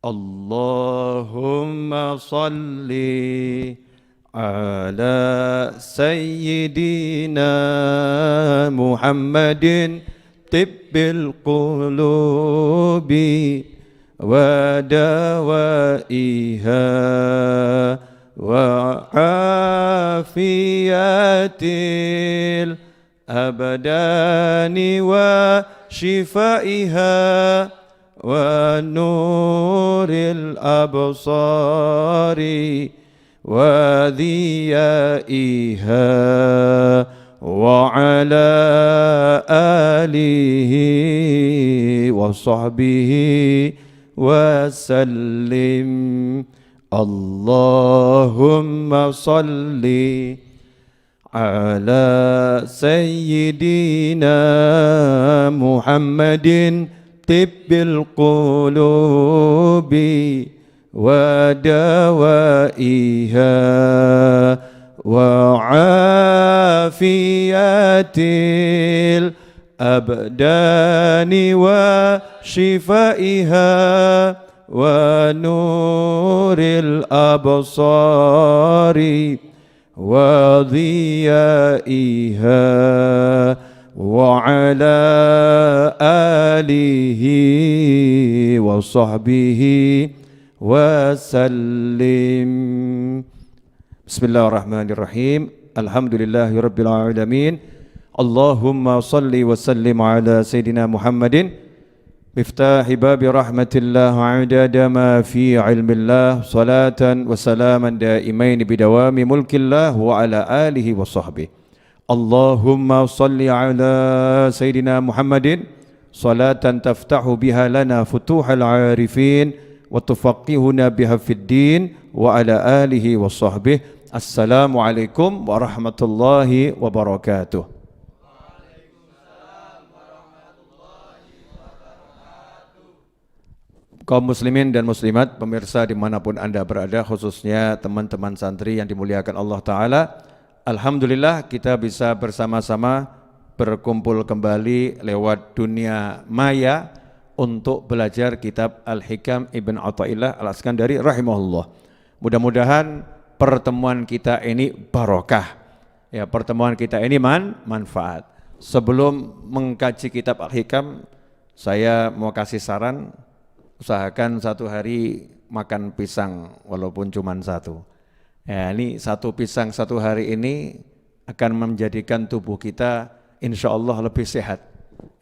Allahumma salli ala sayyidina Muhammadin tibbil qulubi wa dawaiha wa afiyatil abdani wa shifaiha wa nuril absari wa dhiyaiha wa ala alihi wa sahbihi wa sallim. Allahumma salli ala sayyidina Muhammadin tibbil qulubi wa dawaiha wa afiyatil abdani wa shifaiha wa nuril absari wa dhiyaiha wa ala alihi wa sahbihi wa sallim. Bismillahirrahmanirrahim. Alhamdulillahi rabbil alamin. Allahumma salli wa sallim ala sayyidina Muhammadin miftahi babi rahmatillah adada ma fi ilmillah salatan wa salaman daimain bidawami mulkillah wa ala alihi wa sahbihi. Allahumma salli ala sayyidina Muhammadin salatan taftahu biha lana futuhal arifin wa tufaqihuna biha fid din wa ala alihi wa sahbihi. Assalamualaikum warahmatullahi wabarakatuh. Kaum muslimin dan muslimat, pemirsa dimanapun Anda berada, khususnya teman-teman santri yang dimuliakan Allah Ta'ala, alhamdulillah kita bisa bersama-sama berkumpul kembali lewat dunia maya untuk belajar kitab Al-Hikam Ibn Athaillah Al-Askandari rahimahullah. Mudah-mudahan pertemuan kita ini barokah, ya, pertemuan kita ini manfaat. Sebelum mengkaji kitab Al-Hikam, saya mau kasih saran, usahakan satu hari makan pisang walaupun cuma satu. Ya, ini satu pisang satu hari ini akan menjadikan tubuh kita insya Allah lebih sehat,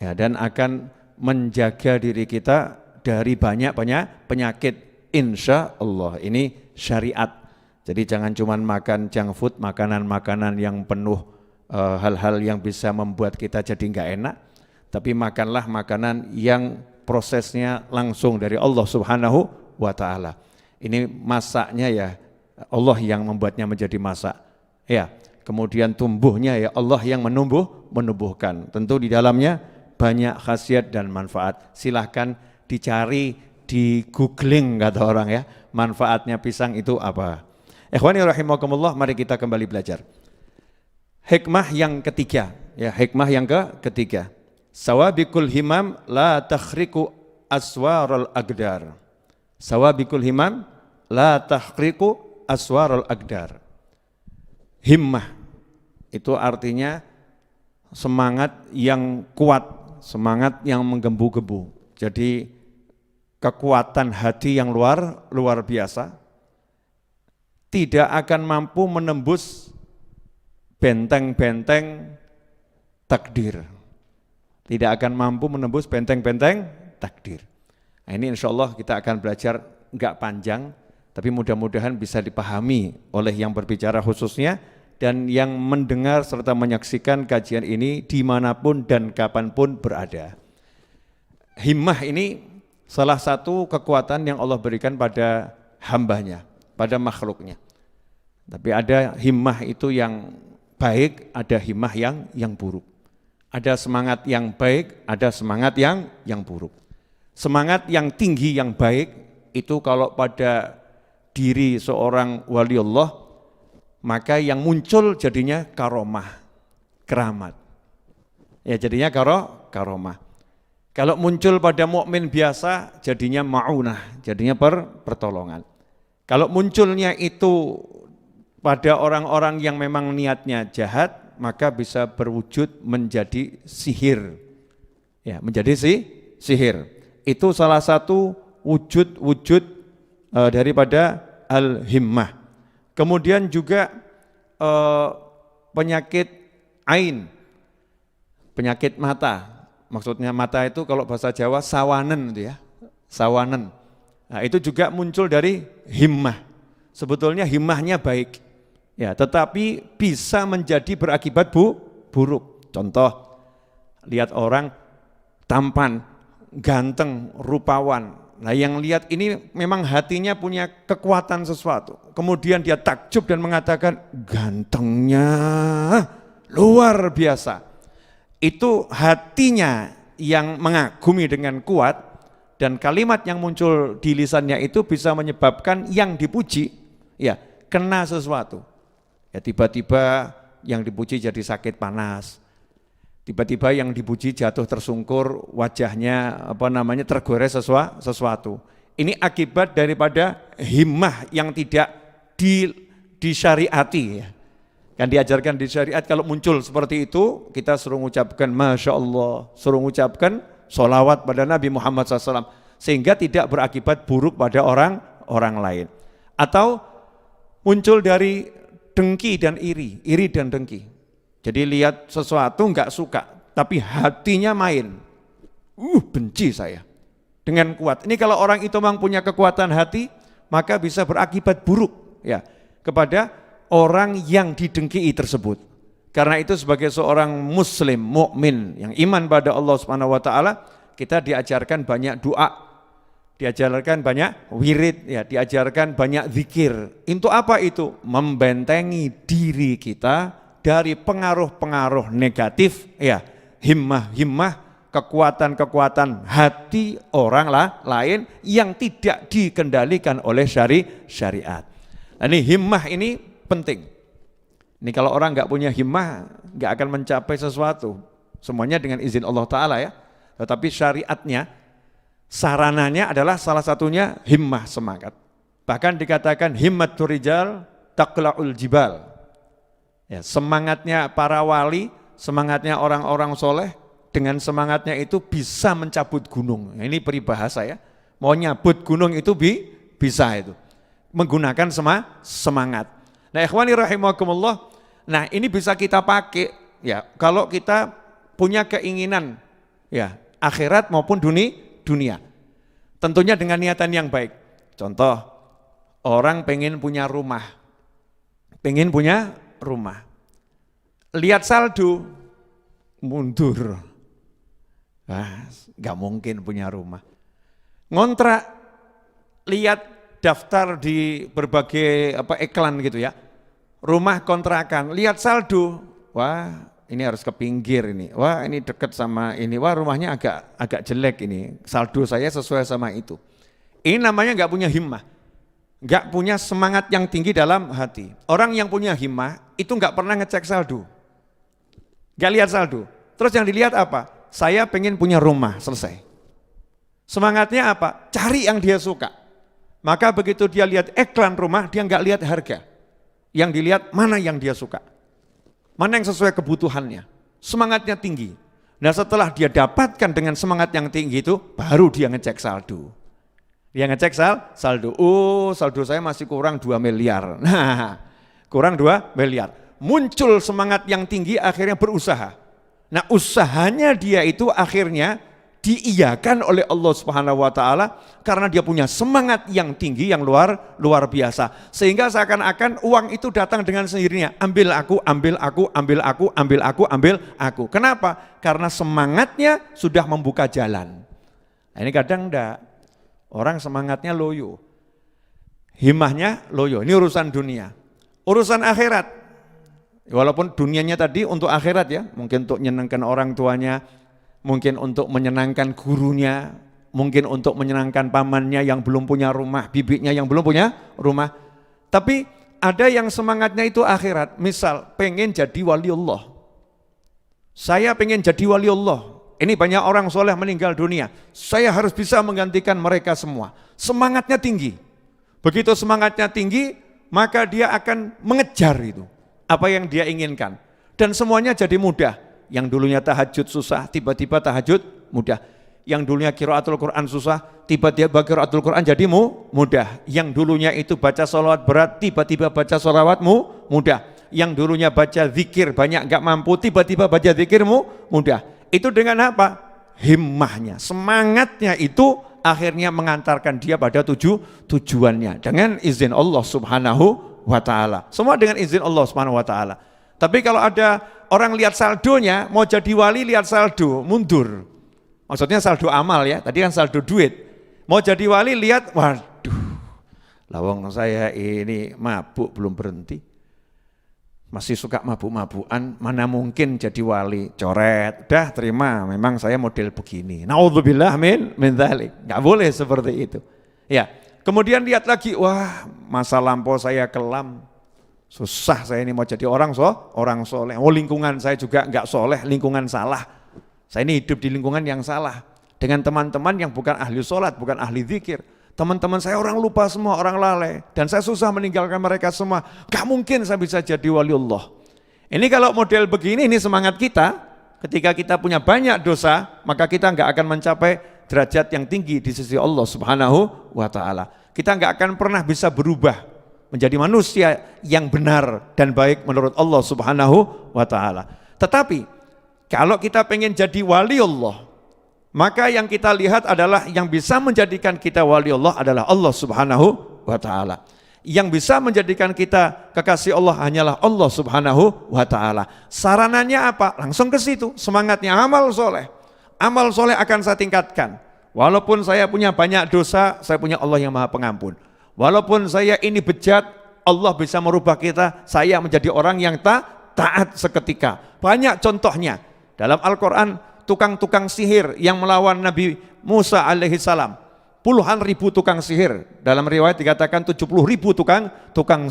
ya, dan akan menjaga diri kita dari banyak penyakit insya Allah. Ini syariat. Jadi jangan cuma makan junk food, makanan-makanan yang penuh hal-hal yang bisa membuat kita jadi enggak enak, tapi makanlah makanan yang prosesnya langsung dari Allah Subhanahu wa Ta'ala. Ini masaknya ya Allah yang membuatnya menjadi masak, ya. Kemudian tumbuhnya ya Allah yang menumbuhkan. Tentu di dalamnya banyak khasiat dan manfaat. Silahkan dicari, di googling kata orang ya, manfaatnya pisang itu apa. Ikhwani rahimakumullah, mari kita kembali belajar. Hikmah yang ketiga, ya, hikmah yang ketiga. Sawabikul himam la takhriku aswarul agdar. Sawabikul himam la takhriku aswarul agdar. Himmah itu artinya semangat yang kuat, semangat yang menggebu-gebu. Jadi kekuatan hati yang luar biasa tidak akan mampu menembus benteng-benteng takdir. Tidak akan mampu menembus benteng-benteng takdir. Nah, ini insya Allah kita akan belajar enggak panjang, tapi mudah-mudahan bisa dipahami oleh yang berbicara khususnya dan yang mendengar serta menyaksikan kajian ini dimanapun dan kapanpun berada. Himmah ini salah satu kekuatan yang Allah berikan pada hambanya, pada makhluknya. Tapi ada himmah itu yang baik, ada himmah yang buruk. Ada semangat yang baik, ada semangat yang buruk. Semangat yang tinggi yang baik itu kalau pada diri seorang wali Allah, maka yang muncul jadinya karomah, keramat. Ya jadinya karomah. Kalau muncul pada mukmin biasa jadinya ma'unah, jadinya pertolongan. Kalau munculnya itu pada orang-orang yang memang niatnya jahat, maka bisa berwujud menjadi sihir. Ya, menjadi sihir. Itu salah satu wujud-wujud daripada al-himmah. Kemudian juga penyakit ain, penyakit mata. Maksudnya mata itu kalau bahasa Jawa sawanen itu ya, sawanen. Nah, itu juga muncul dari himmah. Sebetulnya himmahnya baik, ya, tetapi bisa menjadi berakibat buruk. Contoh, lihat orang tampan, ganteng, rupawan. Nah, yang lihat ini memang hatinya punya kekuatan sesuatu. Kemudian dia takjub dan mengatakan gantengnya luar biasa. Itu hatinya yang mengagumi dengan kuat, dan kalimat yang muncul di lisannya itu bisa menyebabkan yang dipuji ya kena sesuatu. Ya, tiba-tiba yang dipuji jadi sakit panas. Tiba-tiba yang dipuji jatuh tersungkur, wajahnya tergores sesuatu. Ini akibat daripada himmah yang tidak disyariati ya. Kan diajarkan di syariat kalau muncul seperti itu, kita suruh mengucapkan Masya Allah, suruh mengucapkan sholawat pada Nabi Muhammad SAW, sehingga tidak berakibat buruk pada orang lain. Atau muncul dari dengki dan iri dan dengki. Jadi lihat sesuatu enggak suka, tapi hatinya main, benci saya, dengan kuat. Ini kalau orang itu memang punya kekuatan hati, maka bisa berakibat buruk ya kepada orang yang didengki tersebut. Karena itu sebagai seorang muslim mukmin yang iman pada Allah Subhanahu wa taala, kita diajarkan banyak doa, diajarkan banyak wirid ya, diajarkan banyak zikir. Untuk apa itu? Membentengi diri kita dari pengaruh-pengaruh negatif ya, himmah, kekuatan-kekuatan hati orang lain yang tidak dikendalikan oleh syariat. Nah, ini himmah ini penting. Ini kalau orang nggak punya himmah, nggak akan mencapai sesuatu. Semuanya dengan izin Allah Ta'ala ya. Tetapi syariatnya, sarananya adalah salah satunya himmah, semangat. Bahkan dikatakan himmatur rijal taqla'ul jibal. Ya, semangatnya para wali, semangatnya orang-orang soleh, dengan semangatnya itu bisa mencabut gunung. Nah, ini peribahasa ya. Mau nyabut gunung itu bisa itu. Menggunakan semangat. Nah, ikhwani rahimakumullah, nah ini bisa kita pakai ya kalau kita punya keinginan ya akhirat maupun dunia. Tentunya dengan niatan yang baik. Contoh, orang pengen punya rumah. Lihat saldo, mundur. Gak mungkin punya rumah. Ngontrak, lihat daftar di berbagai iklan gitu ya, rumah kontrakan, lihat saldo, wah ini harus ke pinggir ini, wah ini dekat sama ini, wah rumahnya agak jelek ini, saldo saya sesuai sama itu. Ini namanya nggak punya himmah, nggak punya semangat yang tinggi dalam hati. Orang yang punya himmah itu nggak pernah ngecek saldo, nggak lihat saldo. Terus yang dilihat apa? Saya pengen punya rumah, selesai. Semangatnya apa? Cari yang dia suka. Maka begitu dia lihat iklan rumah, dia nggak lihat harga. Yang dilihat mana yang dia suka, mana yang sesuai kebutuhannya. Semangatnya tinggi. Nah, setelah dia dapatkan dengan semangat yang tinggi itu, baru dia ngecek saldo. Dia ngecek saldo. Oh, saldo saya masih kurang 2 miliar. Nah, kurang 2 miliar. Muncul semangat yang tinggi, akhirnya berusaha. Nah, usahanya dia itu akhirnya diiyakan oleh Allah Subhanahu wa taala karena dia punya semangat yang tinggi yang luar biasa, sehingga seakan-akan uang itu datang dengan sendirinya, ambil aku. Kenapa? Karena semangatnya sudah membuka jalan. Nah, ini kadang enggak, orang semangatnya loyo, himmahnya loyo. Ini urusan dunia. Urusan akhirat, walaupun dunianya tadi untuk akhirat ya, mungkin untuk menyenangkan orang tuanya, mungkin untuk menyenangkan gurunya, mungkin untuk menyenangkan pamannya yang belum punya rumah, bibinya yang belum punya rumah. Tapi ada yang semangatnya itu akhirat. Misal pengen jadi wali Allah. Saya pengen jadi wali Allah. Ini banyak orang soleh meninggal dunia. Saya harus bisa menggantikan mereka semua. Semangatnya tinggi. Begitu semangatnya tinggi, maka dia akan mengejar itu. Apa yang dia inginkan. Dan semuanya jadi mudah. Yang dulunya tahajud susah, tiba-tiba tahajud mudah. Yang dulunya qiraatul Quran susah, tiba-tiba qiraatul Quran jadi mudah. Yang dulunya itu baca sholawat berat, tiba-tiba baca sholawatmu mudah. Yang dulunya baca zikir banyak gak mampu, tiba-tiba baca zikirmu mudah. Itu dengan apa? Himmahnya, semangatnya itu akhirnya mengantarkan dia pada tujuannya dengan izin Allah Subhanahu wa ta'ala. Semua dengan izin Allah Subhanahu wa ta'ala. Tapi kalau ada orang lihat saldonya, mau jadi wali lihat saldo, mundur. Maksudnya saldo amal ya, tadi kan saldo duit. Mau jadi wali lihat, waduh, lawang saya ini mabuk belum berhenti. Masih suka mabuk-mabukan, mana mungkin jadi wali, coret, dah terima, memang saya model begini. Naudzubillah min dzalik. Enggak boleh seperti itu. Ya, kemudian lihat lagi, wah, masa lampau saya kelam. Susah saya ini mau jadi orang soleh. Oh, lingkungan saya juga enggak soleh, lingkungan salah. Saya ini hidup di lingkungan yang salah. Dengan teman-teman yang bukan ahli sholat, bukan ahli zikir. Teman-teman saya orang lupa semua, orang lalai. Dan saya susah meninggalkan mereka semua. Gak mungkin saya bisa jadi wali Allah. Ini kalau model begini, ini semangat kita. Ketika kita punya banyak dosa, maka kita gak akan mencapai derajat yang tinggi di sisi Allah Subhanahu wa ta'ala. Kita gak akan pernah bisa berubah menjadi manusia yang benar dan baik menurut Allah Subhanahu wa ta'ala. Tetapi, kalau kita pengen jadi wali Allah, maka yang kita lihat adalah yang bisa menjadikan kita wali Allah adalah Allah Subhanahu wa ta'ala. Yang bisa menjadikan kita kekasih Allah hanyalah Allah Subhanahu wa ta'ala. Sarananya apa? Langsung ke situ, semangatnya amal soleh. Amal soleh akan saya tingkatkan. Walaupun saya punya banyak dosa, saya punya Allah yang maha pengampun. Walaupun saya ini bejat, Allah bisa merubah kita, saya menjadi orang yang taat seketika. Banyak contohnya dalam Al-Quran. Tukang-tukang sihir yang melawan Nabi Musa alaihi salam. Puluhan ribu tukang sihir. Dalam riwayat dikatakan 70 ribu tukang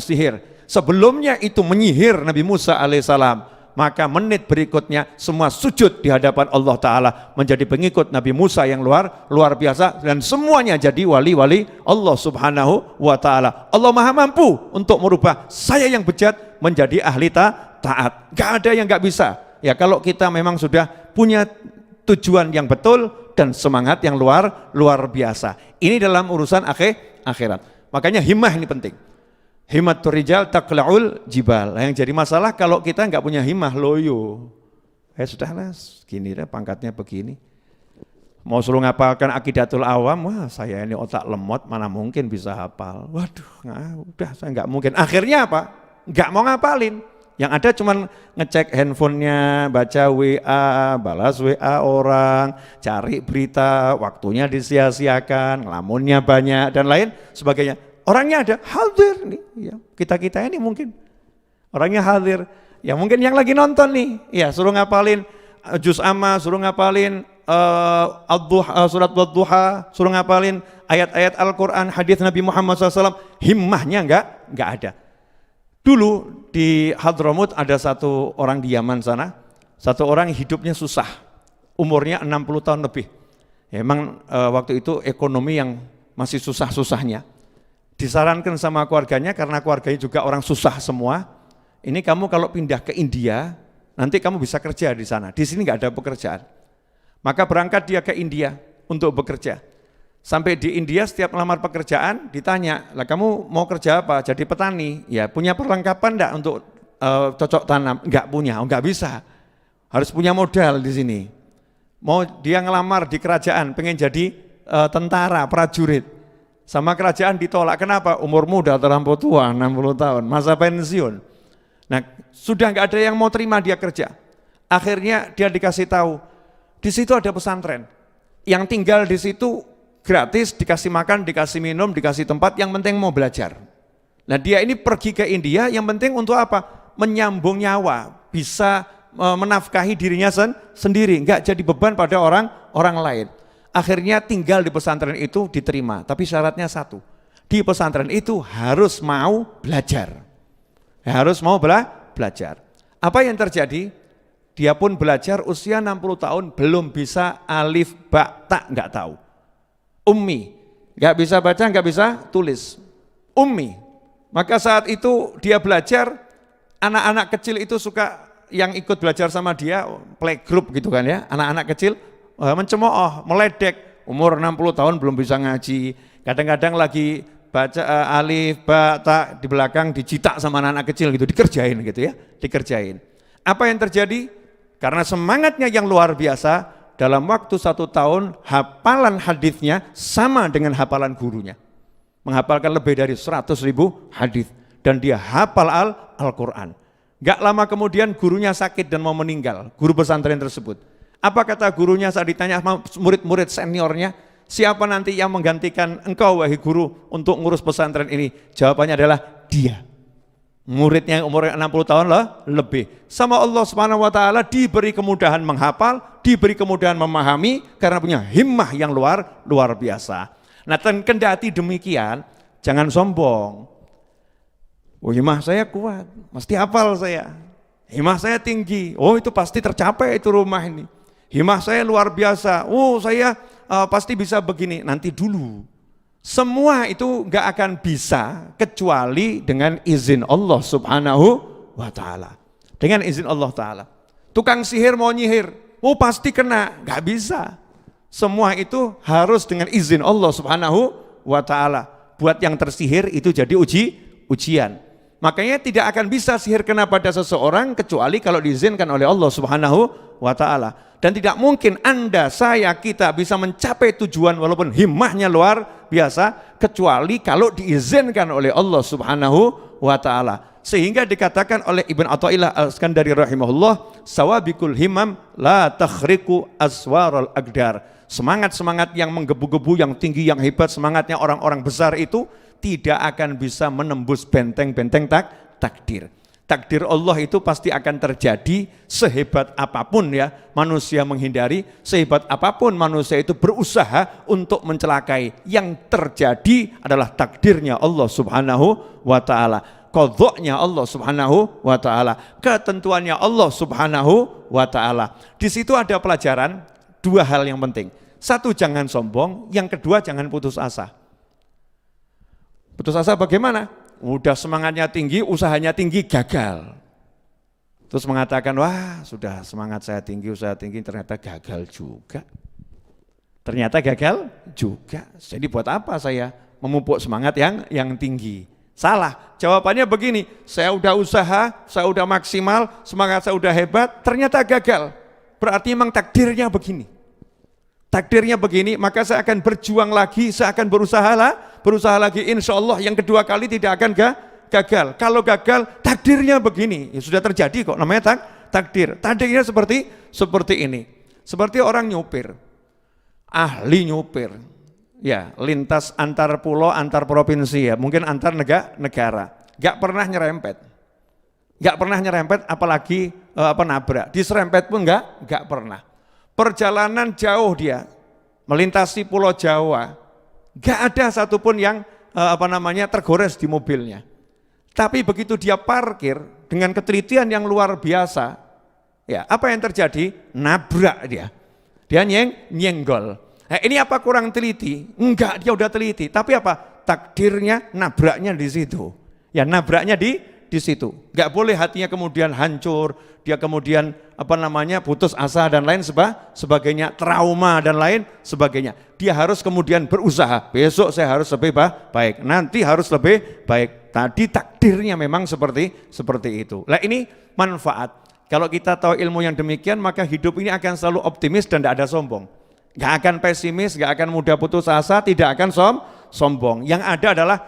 sihir. Sebelumnya itu menyihir Nabi Musa alaihi salam. Maka menit berikutnya semua sujud di hadapan Allah Ta'ala. Menjadi pengikut Nabi Musa yang luar biasa. Dan semuanya jadi wali-wali Allah Subhanahu wa Ta'ala. Allah maha mampu untuk merubah saya yang bejat menjadi ahli taat. Gak ada yang gak bisa. Ya kalau kita memang sudah punya tujuan yang betul dan semangat yang luar biasa. Ini dalam urusan akhirat. Makanya himmah ini penting. Himmatur rijal taqla'ul jibal. Yang jadi masalah kalau kita nggak punya himmah, loyo. Sudahlah, gini deh pangkatnya begini. Mau suruh ngapalkan Aqidatul Awam, wah saya ini otak lemot, mana mungkin bisa hafal. Waduh, udah saya nggak mungkin. Akhirnya apa? Nggak mau ngapalin. Yang ada cuman ngecek handphonenya, baca WA, balas WA orang, cari berita, waktunya disia-siakan, ngelamunnya banyak dan lain sebagainya. Orangnya ada, hadir nih, ya. Kita ini mungkin orangnya hadir. Ya mungkin yang lagi nonton nih, ya suruh ngapalin juz amma, suruh ngapalin surat Wadduha, suruh ngapalin ayat-ayat Al-Quran, hadis Nabi Muhammad SAW, himmahnya enggak ada. Dulu di Hadramut ada satu orang di Yaman sana, satu orang hidupnya susah, umurnya 60 tahun lebih. Ya, emang waktu itu ekonomi yang masih susah-susahnya. Disarankan sama keluarganya, karena keluarganya juga orang susah semua, ini kamu kalau pindah ke India, nanti kamu bisa kerja di sana, di sini nggak ada pekerjaan. Maka berangkat dia ke India untuk bekerja. Sampai di India setiap melamar pekerjaan ditanya, lah kamu mau kerja apa? Jadi petani. Ya punya perlengkapan enggak untuk cocok tanam? Enggak punya, enggak bisa. Harus punya modal di sini. Mau dia ngelamar di kerajaan, pengen jadi tentara, prajurit. Sama kerajaan ditolak. Kenapa? Umurmu udah terlampau tua, 60 tahun, masa pensiun. Nah, sudah enggak ada yang mau terima dia kerja. Akhirnya dia dikasih tahu, di situ ada pesantren. Yang tinggal di situ gratis, dikasih makan, dikasih minum, dikasih tempat, yang penting mau belajar. Nah dia ini pergi ke India, yang penting untuk apa? Menyambung nyawa, bisa menafkahi dirinya sendiri, enggak jadi beban pada orang lain. Akhirnya tinggal di pesantren itu diterima, tapi syaratnya satu, di pesantren itu harus mau belajar. Harus mau belajar. Apa yang terjadi? Dia pun belajar usia 60 tahun belum bisa alif, ba, ta, nggak tahu. Ummi, nggak bisa baca, nggak bisa tulis. Ummi. Maka saat itu dia belajar, anak-anak kecil itu suka yang ikut belajar sama dia, playgroup gitu kan ya, anak-anak kecil mencemooh, meledek, umur 60 tahun belum bisa ngaji, kadang-kadang lagi baca alif, ba, ta, di belakang dicitak sama anak-anak kecil gitu, dikerjain gitu ya, dikerjain. Apa yang terjadi? Karena semangatnya yang luar biasa, dalam waktu 1 tahun hafalan hadisnya sama dengan hafalan gurunya. Menghafalkan lebih dari 100.000 hadis dan dia hafal Al-Quran. Gak lama kemudian gurunya sakit dan mau meninggal, guru pesantren tersebut. Apa kata gurunya saat ditanya sama murid-murid seniornya, siapa nanti yang menggantikan engkau wahai guru untuk ngurus pesantren ini? Jawabannya adalah dia. Muridnya umur 60 tahun lah lebih. Sama Allah Subhanahu wa taala diberi kemudahan menghafal, diberi kemudahan memahami karena punya himmah yang luar biasa. Nah, kendati demikian, jangan sombong. Oh, himmah saya kuat, mesti hafal saya. Himmah saya tinggi. Oh, itu pasti tercapai itu rumah ini. Himmah saya luar biasa. Oh, saya pasti bisa begini. Nanti dulu. Semua itu nggak akan bisa kecuali dengan izin Allah Subhanahu wa taala. Dengan izin Allah taala. Tukang sihir mau nyihir, oh pasti kena, nggak bisa. Semua itu harus dengan izin Allah Subhanahu wa taala. Buat yang tersihir itu jadi ujian. Makanya tidak akan bisa sihir kena pada seseorang kecuali kalau diizinkan oleh Allah Subhanahu wa taala. Dan tidak mungkin Anda, saya, kita bisa mencapai tujuan walaupun himmahnya luar biasa kecuali kalau diizinkan oleh Allah Subhanahu wa taala. Sehingga dikatakan oleh Ibn Athaillah Al-Iskandari rahimahullah, sawabikul himam la takhriqu aswaral aqdar. Semangat-semangat yang menggebu-gebu, yang tinggi, yang hebat, semangatnya orang-orang besar itu tidak akan bisa menembus benteng-benteng takdir. Takdir Allah itu pasti akan terjadi sehebat apapun ya manusia menghindari, sehebat apapun manusia itu berusaha untuk mencelakai. Yang terjadi adalah takdirnya Allah Subhanahu wa taala, qadha'nya Allah Subhanahu wa taala, ketentuannya Allah Subhanahu wa taala. Di situ ada pelajaran 2 hal yang penting. 1, jangan sombong, yang kedua jangan putus asa. Putus asa bagaimana? Udah semangatnya tinggi, usahanya tinggi, gagal. Terus mengatakan, wah sudah semangat saya tinggi, usaha tinggi, ternyata gagal juga. Ternyata gagal juga. Jadi buat apa saya memupuk semangat yang tinggi? Salah, jawabannya begini, saya udah usaha, saya udah maksimal, semangat saya udah hebat, ternyata gagal. Berarti memang takdirnya begini. Takdirnya begini, maka saya akan berjuang lagi, saya akan berusaha lagi, insya Allah yang kedua kali tidak akan gagal. Kalau gagal, takdirnya begini, ya sudah terjadi kok, namanya takdir. Takdirnya seperti ini, seperti orang nyupir, ahli nyupir, ya lintas antar pulau, antar provinsi ya, mungkin antar negara, gak pernah nyerempet, apalagi nabrak, diserempet pun gak pernah. Perjalanan jauh dia melintasi Pulau Jawa, gak ada satupun yang tergores di mobilnya. Tapi begitu dia parkir dengan ketelitian yang luar biasa, ya apa yang terjadi? Nabrak dia nyenggol. Nah, ini apa kurang teliti? Enggak, dia udah teliti. Tapi apa? Takdirnya nabraknya di situ. Ya nabraknya di situ. Gak boleh hatinya kemudian hancur, dia kemudian putus asa dan lain sebagainya, trauma dan lain sebagainya. Dia harus kemudian berusaha, besok saya harus lebih baik, nanti harus lebih baik. Tadi takdirnya memang seperti itu. Nah ini manfaat. Kalau kita tahu ilmu yang demikian, maka hidup ini akan selalu optimis dan tidak ada sombong. Gak akan pesimis, gak akan mudah putus asa, tidak akan sombong. Yang ada adalah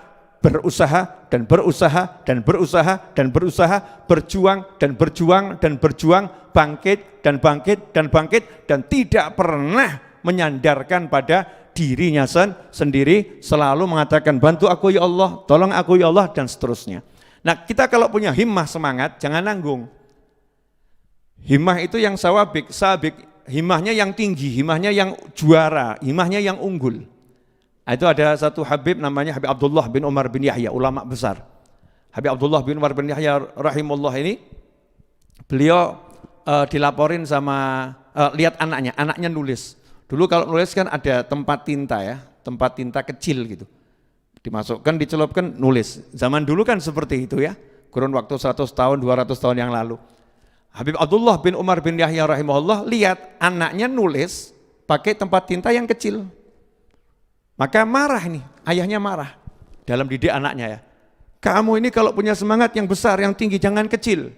berusaha dan berusaha dan berusaha dan berusaha, berjuang dan berjuang dan berjuang, bangkit dan bangkit dan bangkit, dan tidak pernah menyandarkan pada dirinya sendiri, selalu mengatakan bantu aku ya Allah, tolong aku ya Allah, dan seterusnya. Nah kita kalau punya himmah semangat, jangan nanggung. Himmah itu yang sabik, himmahnya yang tinggi, himmahnya yang juara, himmahnya yang unggul. Itu ada satu Habib namanya Habib Abdullah bin Umar bin Yahya, ulama besar. Habib Abdullah bin Umar bin Yahya rahimahullah ini, beliau dilaporin sama lihat anaknya nulis. Dulu kalau nulis kan ada tempat tinta ya, tempat tinta kecil gitu. Dimasukkan, dicelupkan, nulis. Zaman dulu kan seperti itu ya, kurun waktu 100 tahun, 200 tahun yang lalu. Habib Abdullah bin Umar bin Yahya rahimahullah lihat anaknya nulis pakai tempat tinta yang kecil. Maka marah nih, ayahnya marah dalam didik anaknya ya. Kamu ini kalau punya semangat yang besar, yang tinggi, jangan kecil.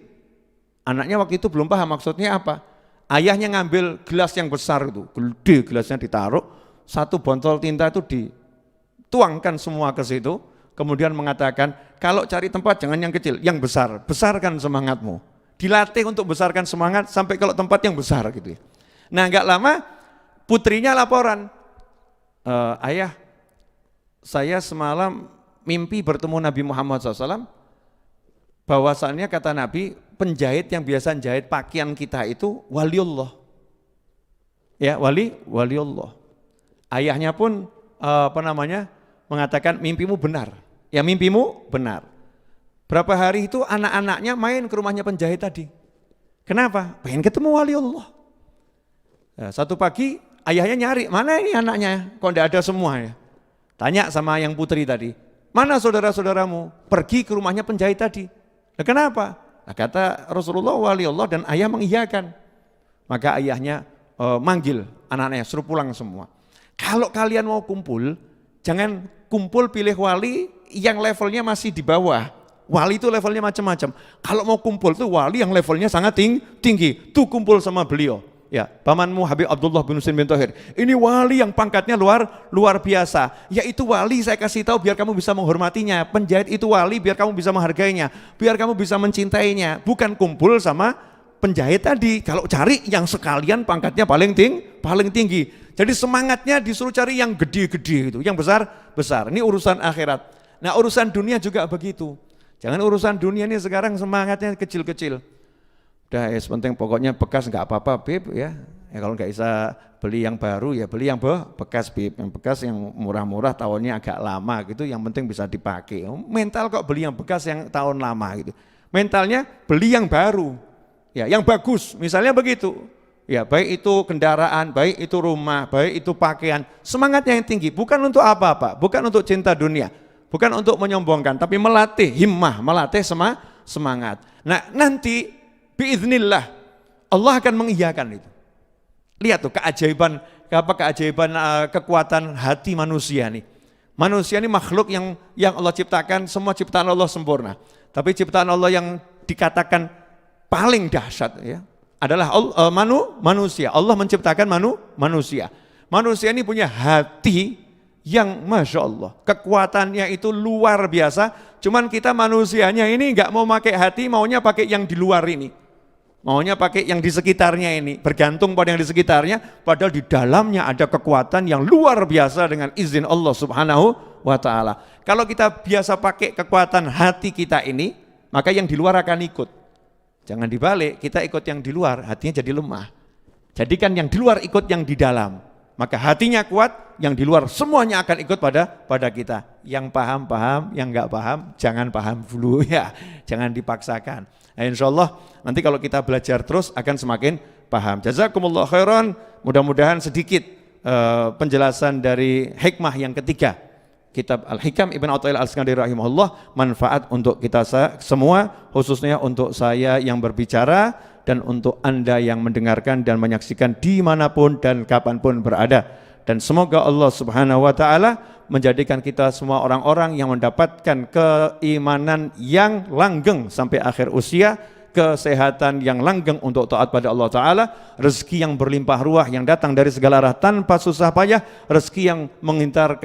Anaknya waktu itu belum paham maksudnya apa. Ayahnya ngambil gelas yang besar itu, gede gelasnya ditaruh, satu botol tinta itu dituangkan semua ke situ, kemudian mengatakan, kalau cari tempat jangan yang kecil, yang besar, besarkan semangatmu. Dilatih untuk besarkan semangat sampai kalau tempat yang besar gitu ya. Nah enggak lama putrinya laporan, ayah saya semalam mimpi bertemu Nabi Muhammad SAW, bahwasannya kata Nabi, penjahit yang biasa jahit pakaian kita itu waliullah. Ya, waliullah. Ayahnya pun mengatakan mimpimu benar. Ya, mimpimu benar. Berapa hari itu anak-anaknya main ke rumahnya penjahit tadi. Kenapa? Pengen ketemu waliullah. Nah, satu pagi ayahnya nyari, mana ini anaknya? Kok enggak ada semua ya? Tanya sama yang putri tadi, mana saudara-saudaramu? Pergi ke rumahnya penjahit tadi. Nah, kenapa? Nah, kata Rasulullah waliullah, dan ayah mengiyakan. Maka ayahnya manggil anak-anaknya, suruh pulang semua. Kalau kalian mau kumpul, jangan kumpul pilih wali yang levelnya masih di bawah. Wali itu levelnya macam-macam. Kalau mau kumpul tuh wali yang levelnya sangat tinggi. Tuh kumpul sama beliau. Ya, pamanmu Habib Abdullah bin Husain bin Thohir. Ini wali yang pangkatnya luar biasa. Yaitu wali, saya kasih tahu biar kamu bisa menghormatinya. Penjahit itu wali biar kamu bisa menghargainya, biar kamu bisa mencintainya. Bukan kumpul sama penjahit tadi. Kalau cari yang sekalian pangkatnya paling tinggi. Jadi semangatnya disuruh cari yang gede-gede itu, yang besar-besar. Ini urusan akhirat. Nah, urusan dunia juga begitu. Jangan urusan dunia ini sekarang semangatnya kecil-kecil. Udah ya, penting pokoknya bekas nggak apa-apa Bib ya. Kalau nggak bisa beli yang baru ya beli yang bekas Bib. Yang bekas yang murah-murah tahunnya agak lama gitu, yang penting bisa dipakai. Mental kok beli yang bekas yang tahun lama gitu. Mentalnya beli yang baru. Ya, yang bagus. Misalnya begitu. Ya, baik itu kendaraan, baik itu rumah, baik itu pakaian. Semangatnya yang tinggi, bukan untuk apa-apa, bukan untuk cinta dunia, bukan untuk menyombongkan, tapi melatih himmah, melatih semangat. Nah, nanti biiznillah Allah akan mengiyakan itu. Lihat tuh keajaiban kekuatan hati manusia nih. Manusia ini makhluk yang Allah ciptakan, semua ciptaan Allah sempurna. Tapi ciptaan Allah yang dikatakan paling dahsyat ya adalah manusia. Allah menciptakan manusia. Manusia ini punya hati yang Masya Allah, kekuatannya itu luar biasa. Cuman kita manusianya ini nggak mau pakai hati, maunya pakai yang di luar ini. Maunya pakai yang di sekitarnya ini, bergantung pada yang di sekitarnya, padahal di dalamnya ada kekuatan yang luar biasa dengan izin Allah Subhanahu wa ta'ala. Kalau kita biasa pakai kekuatan hati kita ini, maka yang di luar akan ikut. Jangan dibalik, kita ikut yang di luar, hatinya jadi lemah. Jadikan yang di luar ikut yang di dalam. Maka hatinya kuat, yang di luar semuanya akan ikut pada kita. Yang paham, yang enggak paham, jangan paham dulu ya. Jangan dipaksakan. Nah, insya Allah nanti kalau kita belajar terus akan semakin paham. Jazakumullah khairan. Mudah-mudahan sedikit penjelasan dari hikmah yang ketiga. Kitab Al-Hikam Ibn Athaillah Al-Iskandari rahimahullah, manfaat untuk kita semua, khususnya untuk saya yang berbicara dan untuk Anda yang mendengarkan dan menyaksikan dimanapun dan kapanpun berada. Dan semoga Allah Subhanahu wa ta'ala menjadikan kita semua orang-orang yang mendapatkan keimanan yang langgeng sampai akhir usia, kesehatan yang langgeng untuk taat pada Allah Ta'ala, rezeki yang berlimpah ruah yang datang dari segala arah tanpa susah payah, rezeki yang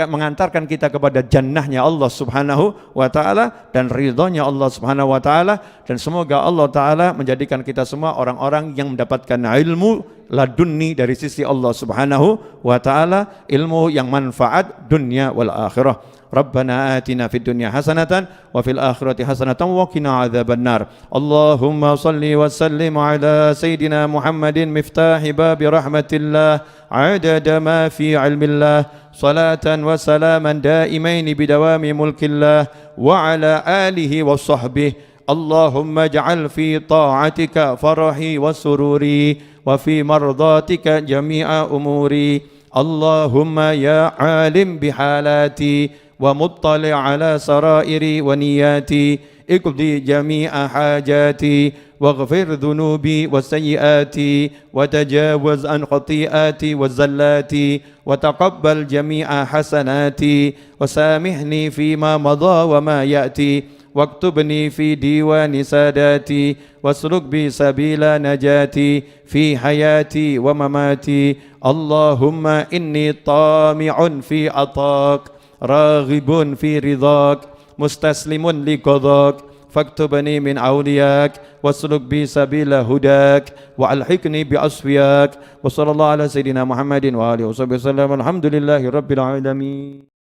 mengantarkan kita kepada jannahnya Allah Subhanahu wa Ta'ala dan ridhonya Allah Subhanahu wa Ta'ala. Dan semoga Allah Ta'ala menjadikan kita semua orang-orang yang mendapatkan ilmu ladunni dari sisi Allah Subhanahu wa Ta'ala, ilmu yang manfaat dunia wal akhirah. Rabbana atina fid dunya hasanatan wa fil akhirati hasanatan wa qina adzabannar. Allahumma salli wa sallim ala sayidina Muhammadin miftahi babi rahmatillah adada ma fi ilmillah salatan wa salaman daimain bidawami mulkillah wa ala alihi wa sahbihi اللهم اجعل في طاعتك فرحي وسروري وفي مرضاتك جميع أموري اللهم يا عالم بحالاتي ومطلع على سرائري ونياتي اقضي جميع حاجاتي واغفر ذنوبي وسيئاتي وتجاوز عن خطيئاتي وزلاتي وتقبل جميع حسناتي وسامحني فيما مضى وما يأتي واكتبني في ديوان ساداتي واسلك بي سبيل نجاتي في حياتي ومماتي اللهم إني طامع في عطاك راغب في رضاك مستسلم لقضاك فاكتبني من أولياك واسلك بي سبيل هداك وألحقني بأصفياك وصلى الله على سيدنا محمد وآله وصحبه وسلم الحمد لله رب العالمين.